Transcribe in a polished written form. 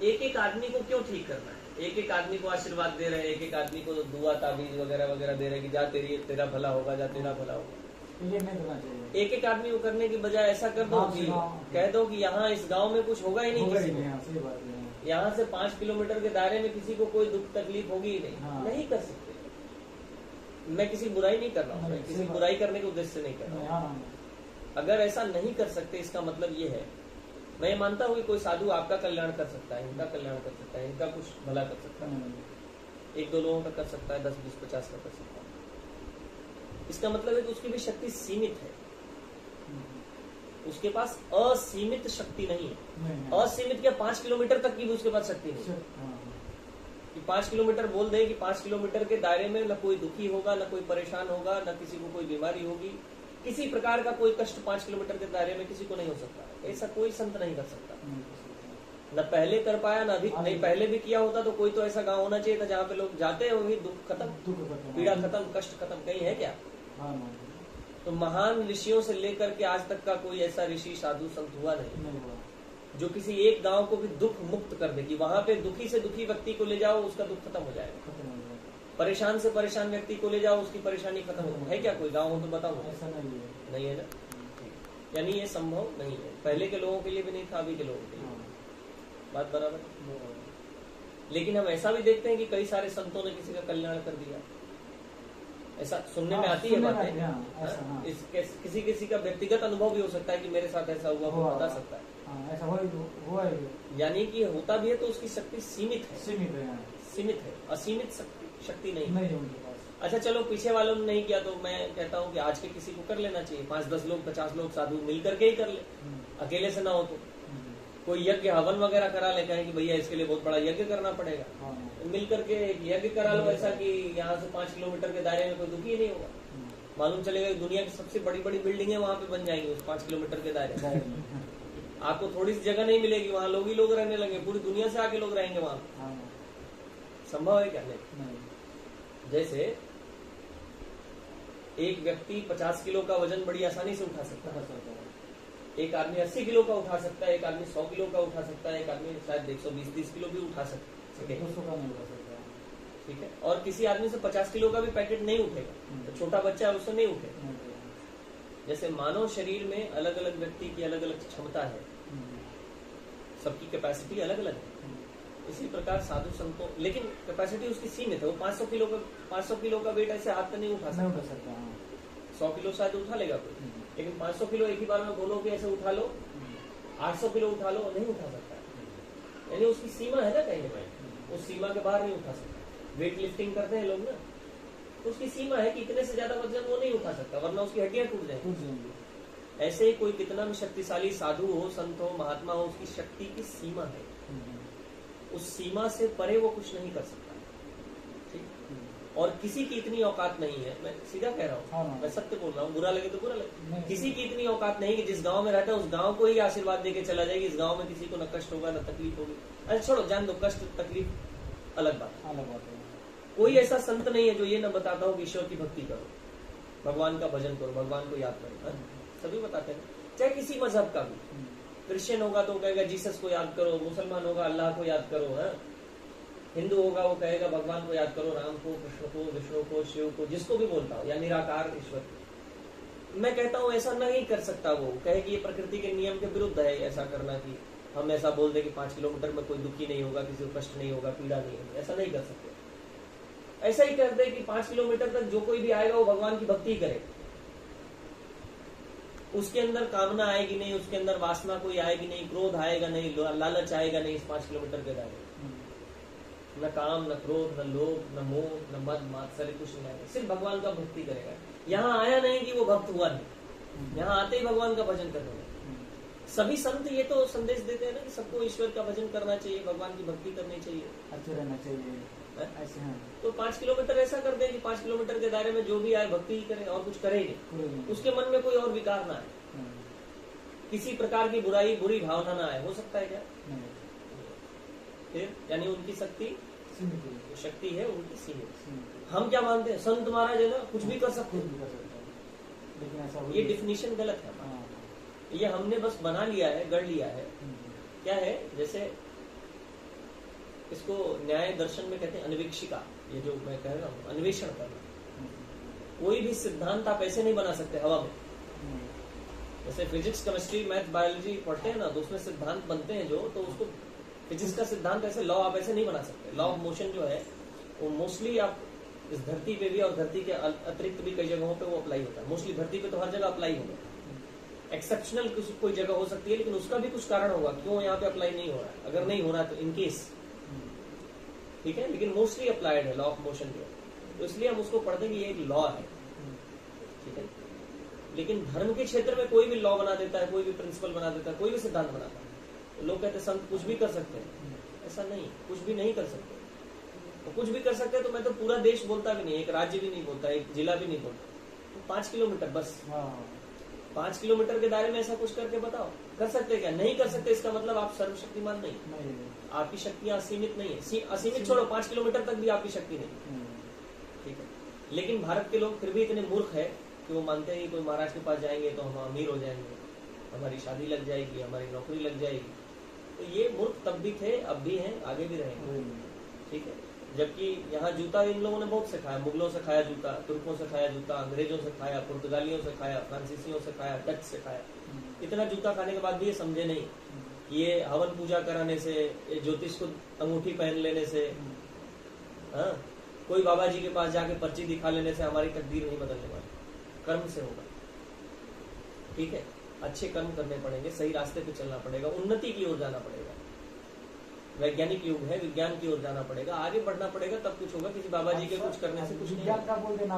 एक एक आदमी को क्यों ठीक करना है? एक एक आदमी को आशीर्वाद दे रहे हैं, एक एक आदमी को दुआ ताबीज वगैरह वगैरह दे रहे हैं कि जा तेरा भला होगा, जा तेरा भला होगा। ये नहीं करना चाहिए। एक एक आदमी को करने की बजाय ऐसा कर दो कि कह दो कि यहाँ इस गांव में कुछ होगा ही नहीं किसी को, यहाँ से 5 किलोमीटर के दायरे में किसी को कोई दुख तकलीफ होगी ही नहीं। नहीं कर सकते। मैं किसी बुराई नहीं कर रहा हूँ, मैं किसी बुराई करने के उद्देश्य से नहीं कर रहा हूँ। अगर ऐसा नहीं कर सकते इसका मतलब ये है, मैं मानता हूँ कि कोई साधु आपका कल्याण कर सकता है, इनका कल्याण कर सकता है, इनका कुछ भला कर सकता है, 1-2 लोगों का कर सकता है, 10, 20, 50 का कर सकता है। इसका मतलब है कि उसकी भी शक्ति सीमित है, उसके पास असीमित शक्ति नहीं है। असीमित क्या, 5 किलोमीटर तक की भी उसके पास शक्ति नहीं है कि 5 किलोमीटर बोल दे कि 5 किलोमीटर के दायरे में न कोई दुखी होगा, न कोई परेशान होगा, न किसी को कोई बीमारी होगी, किसी प्रकार का कोई कष्ट 5 किलोमीटर के दायरे में किसी को नहीं हो सकता। ऐसा कोई संत नहीं कर सकता, न पहले कर पाया, न अभी नहीं। पहले भी किया होता तो कोई तो ऐसा गांव होना चाहिए था जहाँ पे लोग जाते हैं वही दुख खत्म, पीड़ा खत्म, कष्ट खत्म। कहीं है क्या? तो महान ऋषियों से लेकर के आज तक का कोई ऐसा ऋषि साधु संत हुआ नहीं जो किसी एक गांव को भी दुख मुक्त कर दे कि वहां पे दुखी से दुखी व्यक्ति को ले जाओ, उसका दुख खत्म हो जाएगा। परेशान से परेशान व्यक्ति को ले जाओ, उसकी परेशानी खत्म हो। है क्या कोई गांव हो तो बताओ? ऐसा नहीं है ना। यानी ये संभव नहीं है, पहले के लोगों के लिए भी नहीं था, अभी के लोगों के लिए। बात बराबर। लेकिन हम ऐसा भी देखते हैं कि कई सारे संतों ने किसी का कल्याण कर दिया, ऐसा सुनने में आती है बातें। किसी किसी का व्यक्तिगत अनुभव भी हो सकता है कि मेरे साथ ऐसा हुआ, वो बता सकता है। ऐसा हुआ है। यानी कि होता भी है तो उसकी शक्ति सीमित है, सीमित है, असीमित शक्ति नहीं है उनके पास। अच्छा चलो, पीछे वालों ने नहीं किया तो मैं कहता हूँ कि आज के किसी को कर लेना चाहिए। 5-10 लोग 50 लोग साधु मिल करके ही कर ले, अकेले से ना हो तो। कोई यज्ञ हवन वगैरह करा ले, कहें कि भैया इसके लिए बहुत बड़ा यज्ञ करना पड़ेगा, मिल करके यज्ञ करा लो ऐसा कि यहाँ से 5 किलोमीटर के दायरे में कोई दुखी नहीं होगा। मालूम चलेगा दुनिया की सबसे बड़ी बड़ी बिल्डिंगें वहां पे बन जाएंगी उस 5 किलोमीटर के दायरे में। आपको थोड़ी सी जगह नहीं मिलेगी, वहाँ लोग ही लोग रहने लगे, पूरी दुनिया से आके लोग रहेंगे वहां। संभव है क्या? नहीं। जैसे एक व्यक्ति 50 किलो का वजन बड़ी आसानी से उठा सकता है, एक आदमी 80 किलो का उठा सकता है, एक आदमी 100 किलो का उठा सकता है, एक आदमी शायद 120-30 किलो भी उठा सके, ठीक है। और किसी आदमी से 50 किलो का भी पैकेट नहीं उठेगा, तो छोटा बच्चा है उससे नहीं उठेगा। जैसे मानव शरीर में अलग अलग व्यक्ति की अलग अलग क्षमता है, सबकी कैपेसिटी अलग अलग है। इसी प्रकार साधु संतों, लेकिन कैपेसिटी उसकी सीमित है। वो 500 किलो का वेट ऐसे हाथ में नहीं उठा सकता। 100 किलो शायद उठा लेगा कोई, लेकिन 500 किलो एक ही बार में बोलो कि ऐसे उठा लो, 800 किलो उठा लो, नहीं उठा सकता। यानी उसकी सीमा है ना, कहीं ना कहीं उस सीमा के बाहर नहीं उठा सकता। वेट लिफ्टिंग करते हैं लोग ना, तो उसकी सीमा है कि इतने से ज्यादा वजन वो नहीं उठा सकता, वरना उसकी हड्डियां टूट जाएंगी। ऐसे ही कोई कितना भी शक्तिशाली साधु हो, संत हो, महात्मा हो, उसकी शक्ति की सीमा है, उस सीमा से परे वो कुछ नहीं कर सकता। ठीक। और किसी की इतनी औकात नहीं है, मैं सीधा कह रहा हूँ, मैं सत्य बोल रहा हूँ, बुरा लगे तो बुरा लगे, किसी की इतनी औकात नहीं कि जिस गांव में रहता है उस गांव को ही आशीर्वाद देके चला जाएगी, इस गांव में किसी को न कष्ट होगा न तकलीफ होगी। अरे छोड़ो, जान दो, कष्ट तकलीफ अलग बात है। कोई ऐसा संत नहीं है जो ये न बताता हो कि ईश्वर की भक्ति करो, भगवान का भजन करो, भगवान को याद करो। सभी बताते हैं, चाहे किसी मजहब का भी। क्रिश्चियन होगा तो कहेगा जीसस को याद करो, मुसलमान होगा अल्लाह को याद करो, है हिंदू होगा वो कहेगा भगवान को याद करो, राम को, कृष्ण को, विष्णु को, शिव को, जिसको भी बोलता हो, या निराकार ईश्वर। मैं कहता हूँ ऐसा नहीं कर सकता। वो कहे कि ये प्रकृति के नियम के विरुद्ध है ऐसा करना, कि हम ऐसा बोल दे कि 5 किलोमीटर में कोई दुखी नहीं होगा, किसी को कष्ट नहीं होगा, पीड़ा नहीं होगी, ऐसा नहीं कर सकते। ऐसा ही कर दे कि 5 किलोमीटर तक जो कोई भी आएगा वो भगवान की भक्ति करे, उसके अंदर कामना आएगी नहीं, उसके अंदर वासना कोई आएगी नहीं, क्रोध आएगा नहीं, लालच आएगा नहीं। इस 5 किलोमीटर के दायरे न काम, न क्रोध, न लोभ, न मोह, न मद मात्सर्य, कुछ नहीं आएगा, सिर्फ भगवान का भक्ति करेगा। यहाँ आया नहीं कि वो भक्त हुआ नहीं, यहाँ आते ही भगवान का भजन करने लगे। सभी संत ये तो संदेश देते हैं ना कि सबको ईश्वर का भजन करना चाहिए, भगवान की भक्ति करनी चाहिए, अच्छा रहना चाहिए। ऐसे हैं तो 5 किलोमीटर ऐसा कर दें कि 5 किलोमीटर के दायरे में जो भी आए भक्ति ही करे और कुछ करे नहीं, उसके मन में कोई और विकार ना आए, किसी प्रकार की बुरी भावना ना आए। हो सकता है क्या? फिर यानी उनकी शक्ति है, उनकी सीमित। हम क्या मानते हैं, संत महाराज है ना, कुछ भी कर सकते हैं। ये डिफिनीशन गलत है, ये हमने बस बना लिया है, गढ़ लिया है। क्या है, जैसे इसको न्याय दर्शन में कहते हैं अन्वेक्षिका। ये जो मैं कह रहा हूँ अन्वेषण करना। कोई भी सिद्धांत आप ऐसे नहीं बना सकते हवा में। जैसे फिजिक्स, केमिस्ट्री, मैथ, बायोलॉजी पढ़ते हैं ना, तो उसमें सिद्धांत बनते हैं जो, तो उसको फिजिक्स का सिद्धांत ऐसे लॉ आप ऐसे नहीं बना सकते। लॉ ऑफ मोशन जो है वो मोस्टली आप इस धरती पे भी और धरती के अतिरिक्त भी कई जगहों पे वो अप्लाई होता है। मोस्टली धरती पे तो हर जगह अप्लाई होगा। एक्सेप्शनल कोई जगह हो सकती है, लेकिन उसका भी कुछ कारण होगा क्यों यहाँ पे अप्लाई नहीं हो रहा है। अगर नहीं हो रहा है तो इनकेस, ठीक है, लेकिन मोस्टली अप्लाइड है लॉ ऑफ मोशन जो, तो इसलिए हम उसको पढ़ते हैं कि ये एक लॉ है, ठीक है। लेकिन धर्म के क्षेत्र में कोई भी लॉ बना देता है, कोई भी प्रिंसिपल बना देता है, कोई भी सिद्धांत बनाता है, तो लोग कहते हैं संत कुछ भी कर सकते हैं। ऐसा नहीं, कुछ भी नहीं कर सकते। तो कुछ भी कर सकते हैं तो मैं तो पूरा देश बोलता भी नहीं, एक राज्य भी नहीं बोलता, एक जिला भी नहीं बोलता, तो 5 किलोमीटर बस। 5 किलोमीटर के दायरे में ऐसा कुछ करके बताओ, कर सकते क्या? नहीं कर सकते, इसका मतलब आप सर्वशक्तिमान नहीं। आपकी शक्तियां असीमित नहीं है। असीमित छोड़ो, 5 किलोमीटर तक भी आपकी शक्ति नहीं, ठीक है। लेकिन भारत के लोग फिर भी इतने मूर्ख है कि वो मानते हैं कि कोई महाराज के पास जाएंगे तो हम अमीर हो जाएंगे, हमारी शादी लग जाएगी, हमारी नौकरी लग जाएगी। तो ये मूर्ख तब भी थे, अब भी हैं, आगे भी रहेंगे, ठीक है। जबकि यहाँ जूता इन लोगों ने बहुत सिखाया। मुगलों से खाया जूता, तुर्कों से खाया जूता, अंग्रेजों से खाया, पुर्तगालियों से खाया, फ्रांसीसियों से खाया, डच से खाया। इतना जूता खाने के बाद भी ये समझे नहीं ये हवन पूजा कराने से, ज्योतिष को अंगूठी पहन लेने से, हाँ, कोई बाबा जी के पास जाके पर्ची दिखा लेने से हमारी तकदीर नहीं बदलने वाली। कर्म से होगा, ठीक है। अच्छे कर्म करने पड़ेंगे, सही रास्ते पे चलना पड़ेगा, उन्नति की ओर जाना पड़ेगा। वैज्ञानिक युग है, विज्ञान की ओर जाना पड़ेगा, आगे बढ़ना पड़ेगा, तब कुछ होगा। किसी बाबा जी के कुछ करने से कुछ नहीं होगा।